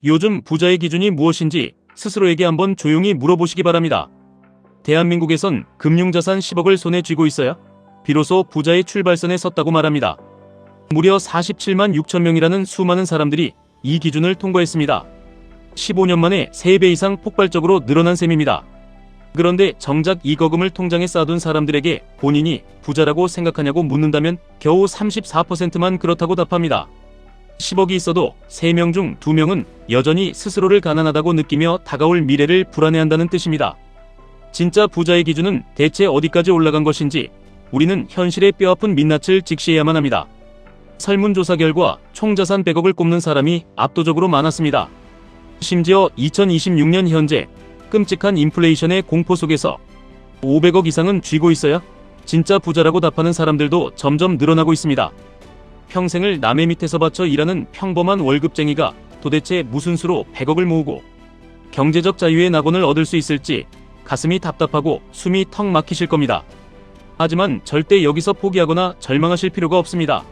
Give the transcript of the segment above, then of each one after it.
요즘 부자의 기준이 무엇인지 스스로에게 한번 조용히 물어보시기 바랍니다. 대한민국에선 금융자산 10억을 손에 쥐고 있어야 비로소 부자의 출발선에 섰다고 말합니다. 무려 47만 6천 명이라는 수많은 사람들이 이 기준을 통과했습니다. 15년 만에 3배 이상 폭발적으로 늘어난 셈입니다. 그런데 정작 이 거금을 통장에 쌓아둔 사람들에게 본인이 부자라고 생각하냐고 묻는다면 겨우 34%만 그렇다고 답합니다. 10억이 있어도 3명 중 2명은 여전히 스스로를 가난하다고 느끼며 다가올 미래를 불안해한다는 뜻입니다. 진짜 부자의 기준은 대체 어디까지 올라간 것인지 우리는 현실의 뼈아픈 민낯을 직시해야만 합니다. 설문조사 결과 총자산 100억을 꼽는 사람이 압도적으로 많았습니다. 심지어 2026년 현재 끔찍한 인플레이션의 공포 속에서 500억 이상은 쥐고 있어야 진짜 부자라고 답하는 사람들도 점점 늘어나고 있습니다. 평생을 남의 밑에서 바쳐 일하는 평범한 월급쟁이가 도대체 무슨 수로 100억을 모으고 경제적 자유의 낙원을 얻을 수 있을지 가슴이 답답하고 숨이 턱 막히실 겁니다. 하지만 절대 여기서 포기하거나 절망하실 필요가 없습니다.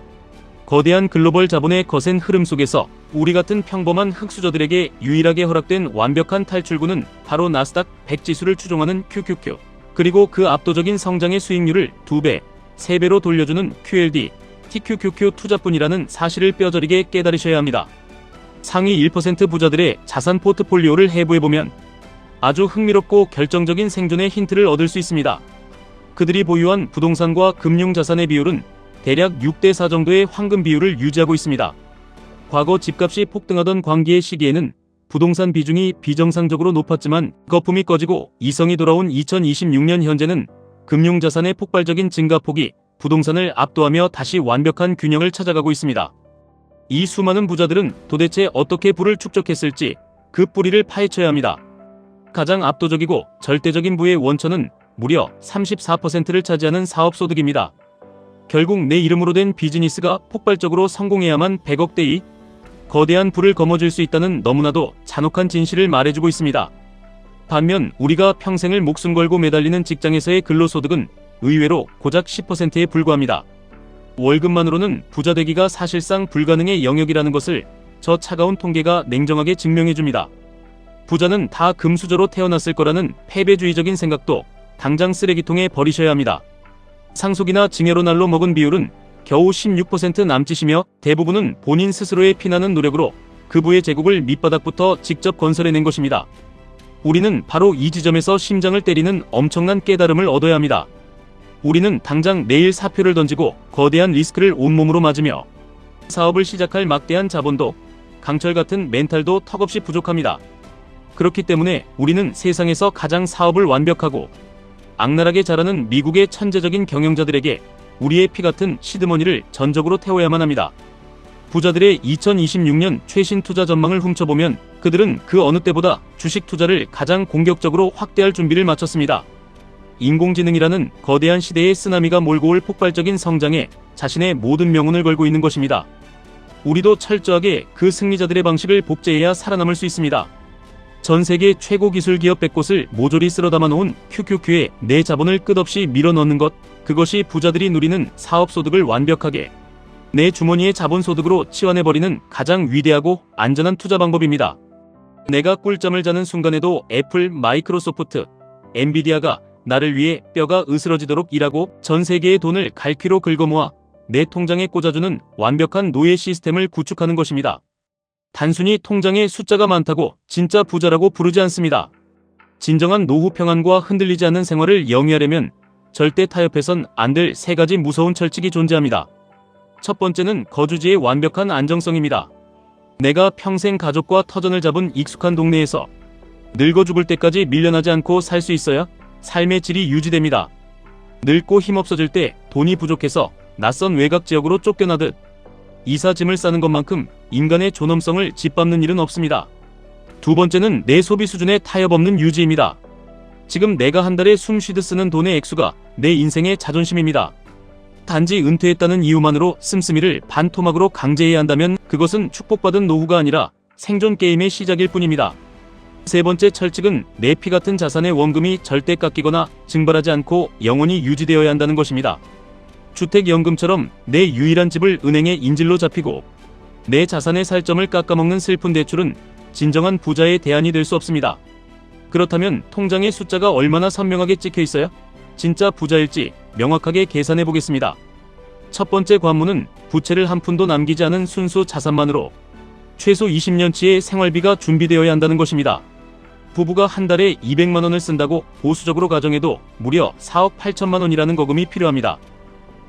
거대한 글로벌 자본의 거센 흐름 속에서 우리 같은 평범한 흙수저들에게 유일하게 허락된 완벽한 탈출구는 바로 나스닥 100 지수를 추종하는 QQQ, 그리고 그 압도적인 성장의 수익률을 2배, 3배로 돌려주는 QLD, TQQQ 투자뿐이라는 사실을 뼈저리게 깨달으셔야 합니다. 상위 1% 부자들의 자산 포트폴리오를 해부해보면 아주 흥미롭고 결정적인 생존의 힌트를 얻을 수 있습니다. 그들이 보유한 부동산과 금융자산의 비율은 대략 6대4 정도의 황금 비율을 유지하고 있습니다. 과거 집값이 폭등하던 광기의 시기에는 부동산 비중이 비정상적으로 높았지만 거품이 꺼지고 이성이 돌아온 2026년 현재는 금융자산의 폭발적인 증가폭이 부동산을 압도하며 다시 완벽한 균형을 찾아가고 있습니다. 이 수많은 부자들은 도대체 어떻게 부를 축적했을지 그 뿌리를 파헤쳐야 합니다. 가장 압도적이고 절대적인 부의 원천은 무려 34%를 차지하는 사업소득입니다. 결국 내 이름으로 된 비즈니스가 폭발적으로 성공해야만 100억대의 거대한 부를 거머쥘 수 있다는 너무나도 잔혹한 진실을 말해주고 있습니다. 반면 우리가 평생을 목숨 걸고 매달리는 직장에서의 근로소득은 의외로 고작 10%에 불과합니다. 월급만으로는 부자 되기가 사실상 불가능의 영역이라는 것을 저 차가운 통계가 냉정하게 증명해줍니다. 부자는 다 금수저로 태어났을 거라는 패배주의적인 생각도 당장 쓰레기통에 버리셔야 합니다. 상속이나 증여로 날로 먹은 비율은 겨우 16% 남짓이며 대부분은 본인 스스로의 피나는 노력으로 그 부의 제국을 밑바닥부터 직접 건설해낸 것입니다. 우리는 바로 이 지점에서 심장을 때리는 엄청난 깨달음을 얻어야 합니다. 우리는 당장 내일 사표를 던지고 거대한 리스크를 온몸으로 맞으며 사업을 시작할 막대한 자본도 강철 같은 멘탈도 턱없이 부족합니다. 그렇기 때문에 우리는 세상에서 가장 사업을 완벽하고 악랄하게 자라는 미국의 천재적인 경영자들에게 우리의 피 같은 시드머니를 전적으로 태워야만 합니다. 부자들의 2026년 최신 투자 전망을 훔쳐보면 그들은 그 어느 때보다 주식 투자를 가장 공격적으로 확대할 준비를 마쳤습니다. 인공지능이라는 거대한 시대의 쓰나미가 몰고 올 폭발적인 성장에 자신의 모든 명운을 걸고 있는 것입니다. 우리도 철저하게 그 승리자들의 방식을 복제해야 살아남을 수 있습니다. 전 세계 최고 기술 기업 100곳을 모조리 쓸어 담아놓은 QQQ에 내 자본을 끝없이 밀어넣는 것, 그것이 부자들이 누리는 사업소득을 완벽하게 내 주머니의 자본소득으로 치환해버리는 가장 위대하고 안전한 투자 방법입니다. 내가 꿀잠을 자는 순간에도 애플, 마이크로소프트, 엔비디아가 나를 위해 뼈가 으스러지도록 일하고 전 세계의 돈을 갈퀴로 긁어모아 내 통장에 꽂아주는 완벽한 노예 시스템을 구축하는 것입니다. 단순히 통장에 숫자가 많다고 진짜 부자라고 부르지 않습니다. 진정한 노후 평안과 흔들리지 않는 생활을 영위하려면 절대 타협해선 안 될 3가지 무서운 철칙이 존재합니다. 첫 번째는 거주지의 완벽한 안정성입니다. 내가 평생 가족과 터전을 잡은 익숙한 동네에서 늙어 죽을 때까지 밀려나지 않고 살 수 있어야 삶의 질이 유지됩니다. 늙고 힘없어질 때 돈이 부족해서 낯선 외곽 지역으로 쫓겨나듯 이사 짐을 싸는 것만큼 인간의 존엄성을 짓밟는 일은 없습니다. 두 번째는 내 소비 수준의 타협 없는 유지입니다. 지금 내가 한 달에 숨 쉬듯 쓰는 돈의 액수가 내 인생의 자존심입니다. 단지 은퇴했다는 이유만으로 씀씀이를 반토막으로 강제해야 한다면 그것은 축복받은 노후가 아니라 생존 게임의 시작일 뿐입니다. 세 번째 철칙은 내 피 같은 자산의 원금이 절대 깎이거나 증발하지 않고 영원히 유지되어야 한다는 것입니다. 주택연금처럼 내 유일한 집을 은행에 인질로 잡히고 내 자산의 살점을 깎아먹는 슬픈 대출은 진정한 부자의 대안이 될 수 없습니다. 그렇다면 통장의 숫자가 얼마나 선명하게 찍혀 있어야 진짜 부자일지 명확하게 계산해 보겠습니다. 첫 번째 관문은 부채를 한 푼도 남기지 않은 순수 자산만으로 최소 20년치의 생활비가 준비되어야 한다는 것입니다. 부부가 한 달에 200만 원을 쓴다고 보수적으로 가정해도 무려 4억 8천만 원이라는 거금이 필요합니다.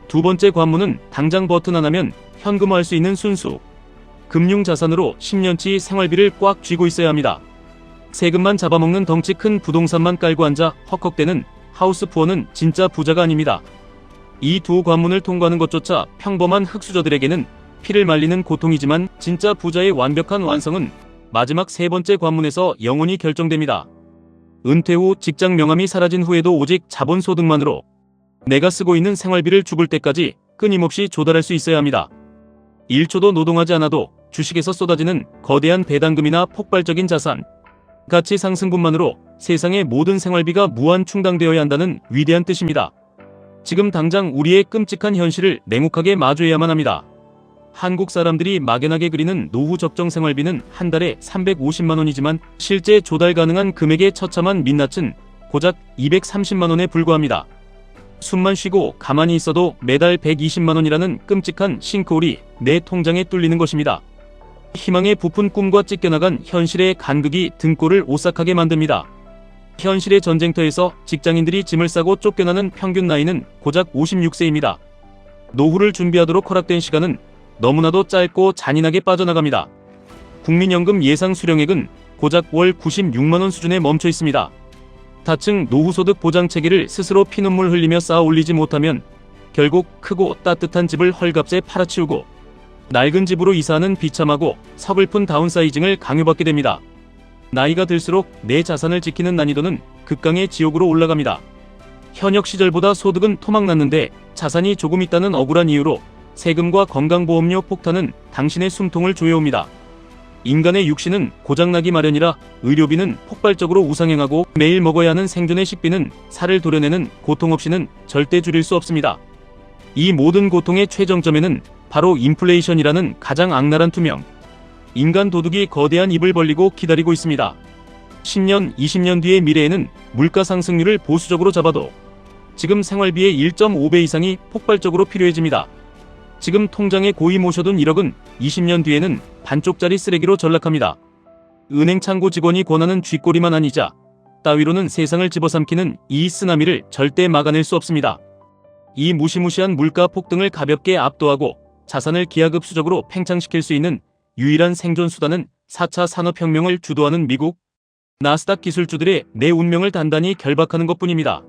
두 번째 관문은 당장 버튼 하나면 현금화할 수 있는 순수 금융자산으로 10년치 생활비를 꽉 쥐고 있어야 합니다. 세금만 잡아먹는 덩치 큰 부동산만 깔고 앉아 헉헉대는 하우스푸어는 진짜 부자가 아닙니다. 이 두 관문을 통과하는 것조차 평범한 흙수저들에게는 피를 말리는 고통이지만 진짜 부자의 완벽한 완성은 마지막 세 번째 관문에서 영원히 결정됩니다. 은퇴 후 직장 명함이 사라진 후에도 오직 자본소득만으로 내가 쓰고 있는 생활비를 죽을 때까지 끊임없이 조달할 수 있어야 합니다. 1초도 노동하지 않아도 주식에서 쏟아지는 거대한 배당금이나 폭발적인 자산, 가치 상승분만으로 세상의 모든 생활비가 무한 충당되어야 한다는 위대한 뜻입니다. 지금 당장 우리의 끔찍한 현실을 냉혹하게 마주해야만 합니다. 한국 사람들이 막연하게 그리는 노후 적정 생활비는 한 달에 350만 원이지만 실제 조달 가능한 금액의 처참한 민낯은 고작 230만 원에 불과합니다. 숨만 쉬고 가만히 있어도 매달 120만 원이라는 끔찍한 싱크홀이 내 통장에 뚫리는 것입니다. 희망의 부푼 꿈과 찢겨나간 현실의 간극이 등골을 오싹하게 만듭니다. 현실의 전쟁터에서 직장인들이 짐을 싸고 쫓겨나는 평균 나이는 고작 56세입니다. 노후를 준비하도록 허락된 시간은 너무나도 짧고 잔인하게 빠져나갑니다. 국민연금 예상 수령액은 고작 월 96만 원 수준에 멈춰 있습니다. 다층 노후소득 보장체계를 스스로 피눈물 흘리며 쌓아 올리지 못하면 결국 크고 따뜻한 집을 헐값에 팔아치우고 낡은 집으로 이사하는 비참하고 서글픈 다운사이징을 강요받게 됩니다. 나이가 들수록 내 자산을 지키는 난이도는 극강의 지옥으로 올라갑니다. 현역 시절보다 소득은 토막났는데 자산이 조금 있다는 억울한 이유로 세금과 건강보험료 폭탄은 당신의 숨통을 조여옵니다. 인간의 육신은 고장나기 마련이라 의료비는 폭발적으로 우상향하고 매일 먹어야 하는 생존의 식비는 살을 도려내는 고통 없이는 절대 줄일 수 없습니다. 이 모든 고통의 최정점에는 바로 인플레이션이라는 가장 악랄한 투명 인간 도둑이 거대한 입을 벌리고 기다리고 있습니다. 10년, 20년 뒤의 미래에는 물가 상승률을 보수적으로 잡아도 지금 생활비의 1.5배 이상이 폭발적으로 필요해집니다. 지금 통장에 고이 모셔둔 1억은 20년 뒤에는 반쪽짜리 쓰레기로 전락합니다. 은행 창고 직원이 권하는 쥐꼬리만 아니자 따위로는 세상을 집어삼키는 이 쓰나미를 절대 막아낼 수 없습니다. 이 무시무시한 물가 폭등을 가볍게 압도하고 자산을 기하급수적으로 팽창시킬 수 있는 유일한 생존 수단은 4차 산업혁명을 주도하는 미국 나스닥 기술주들의 내 운명을 단단히 결박하는 것뿐입니다.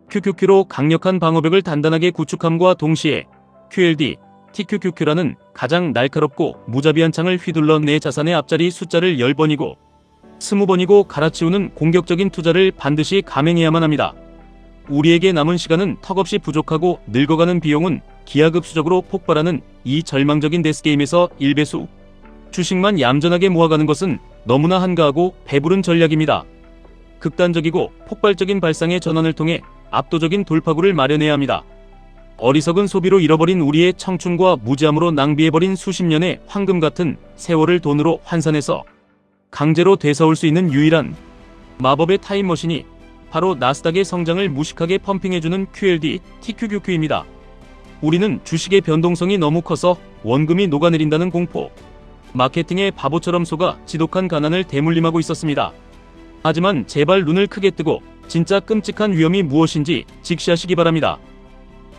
QQQ로 강력한 방어벽을 단단하게 구축함과 동시에 QLD, TQQQ라는 가장 날카롭고 무자비한 창을 휘둘러 내 자산의 앞자리 숫자를 10번이고 20번이고 갈아치우는 공격적인 투자를 반드시 감행해야만 합니다. 우리에게 남은 시간은 턱없이 부족하고 늙어가는 비용은 기하급수적으로 폭발하는 이 절망적인 데스게임에서 1배수 주식만 얌전하게 모아가는 것은 너무나 한가하고 배부른 전략입니다. 극단적이고 폭발적인 발상의 전환을 통해 압도적인 돌파구를 마련해야 합니다. 어리석은 소비로 잃어버린 우리의 청춘과 무지함으로 낭비해버린 수십 년의 황금 같은 세월을 돈으로 환산해서 강제로 되사올 수 있는 유일한 마법의 타임머신이 바로 나스닥의 성장을 무식하게 펌핑해주는 QLD, TQQQ입니다. 우리는 주식의 변동성이 너무 커서 원금이 녹아내린다는 공포, 마케팅의 바보처럼 속아 지독한 가난을 대물림하고 있었습니다. 하지만 제발 눈을 크게 뜨고 진짜 끔찍한 위험이 무엇인지 직시하시기 바랍니다.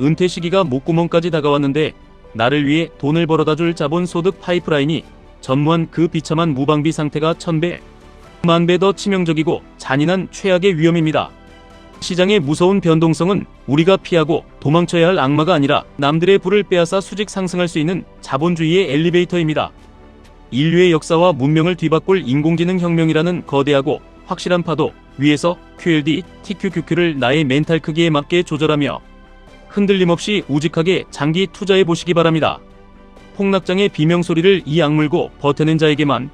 은퇴 시기가 목구멍까지 다가왔는데 나를 위해 돈을 벌어다줄 자본소득 파이프라인이 전무한 그 비참한 무방비 상태가 1000배, 10,000배 더 치명적이고 잔인한 최악의 위험입니다. 시장의 무서운 변동성은 우리가 피하고 도망쳐야 할 악마가 아니라 남들의 부를 빼앗아 수직 상승할 수 있는 자본주의의 엘리베이터입니다. 인류의 역사와 문명을 뒤바꿀 인공지능 혁명이라는 거대하고 확실한 파도 위에서 QLD, TQQQ를 나의 멘탈 크기에 맞게 조절하며 흔들림 없이 우직하게 장기 투자해 보시기 바랍니다. 폭락장의 비명소리를 이 악물고 버텨낸 자에게만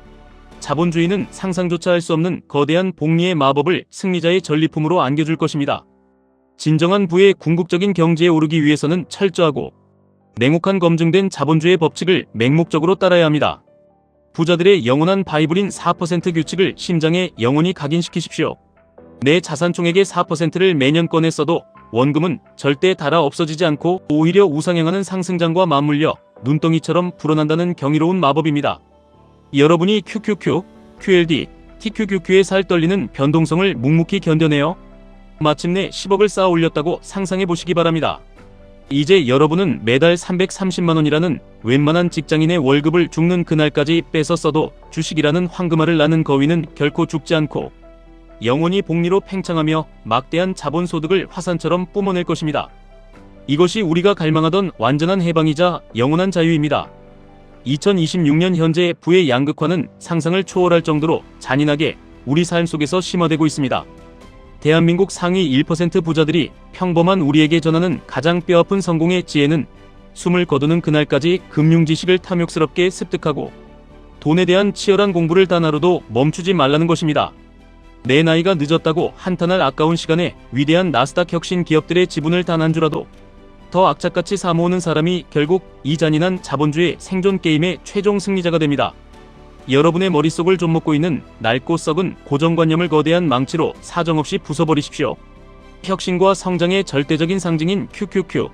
자본주의는 상상조차 할 수 없는 거대한 복리의 마법을 승리자의 전리품으로 안겨줄 것입니다. 진정한 부의 궁극적인 경지에 오르기 위해서는 철저하고 냉혹한 검증된 자본주의 법칙을 맹목적으로 따라야 합니다. 부자들의 영원한 바이블인 4% 규칙을 심장에 영원히 각인시키십시오. 내 자산 총액의 4%를 매년 꺼내 써도 원금은 절대 닳아 없어지지 않고 오히려 우상향하는 상승장과 맞물려 눈덩이처럼 불어난다는 경이로운 마법입니다. 여러분이 QQQ, QLD, TQQQ에 살 떨리는 변동성을 묵묵히 견뎌내어 마침내 10억을 쌓아 올렸다고 상상해 보시기 바랍니다. 이제 여러분은 매달 330만원이라는 웬만한 직장인의 월급을 죽는 그날까지 뺏어 써도 주식이라는 황금알을 낳는 거위는 결코 죽지 않고 영원히 복리로 팽창하며 막대한 자본소득을 화산처럼 뿜어낼 것입니다. 이것이 우리가 갈망하던 완전한 해방이자 영원한 자유입니다. 2026년 현재의 부의 양극화는 상상을 초월할 정도로 잔인하게 우리 삶 속에서 심화되고 있습니다. 대한민국 상위 1% 부자들이 평범한 우리에게 전하는 가장 뼈아픈 성공의 지혜는 숨을 거두는 그날까지 금융 지식을 탐욕스럽게 습득하고 돈에 대한 치열한 공부를 단 하루도 멈추지 말라는 것입니다. 내 나이가 늦었다고 한탄할 아까운 시간에 위대한 나스닥 혁신 기업들의 지분을 단 한 주라도 더 악착같이 사모으는 사람이 결국 이 잔인한 자본주의 생존 게임의 최종 승리자가 됩니다. 여러분의 머릿속을 좀먹고 있는 낡고 썩은 고정관념을 거대한 망치로 사정없이 부숴버리십시오. 혁신과 성장의 절대적인 상징인 QQQ,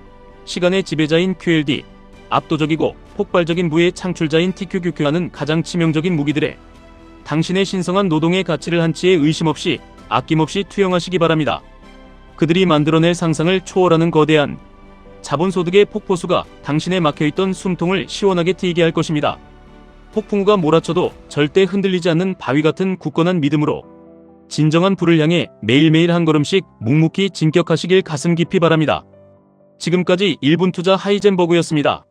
시간의 지배자인 QLD, 압도적이고 폭발적인 부의 창출자인 TQQQ라는 가장 치명적인 무기들에 당신의 신성한 노동의 가치를 한치의 의심 없이 아낌없이 투영하시기 바랍니다. 그들이 만들어낼 상상을 초월하는 거대한 자본소득의 폭포수가 당신의 막혀있던 숨통을 시원하게 트이게 할 것입니다. 폭풍우가 몰아쳐도 절대 흔들리지 않는 바위 같은 굳건한 믿음으로 진정한 부를 향해 매일매일 한 걸음씩 묵묵히 진격하시길 가슴 깊이 바랍니다. 지금까지 1분 투자 하이젠버그였습니다.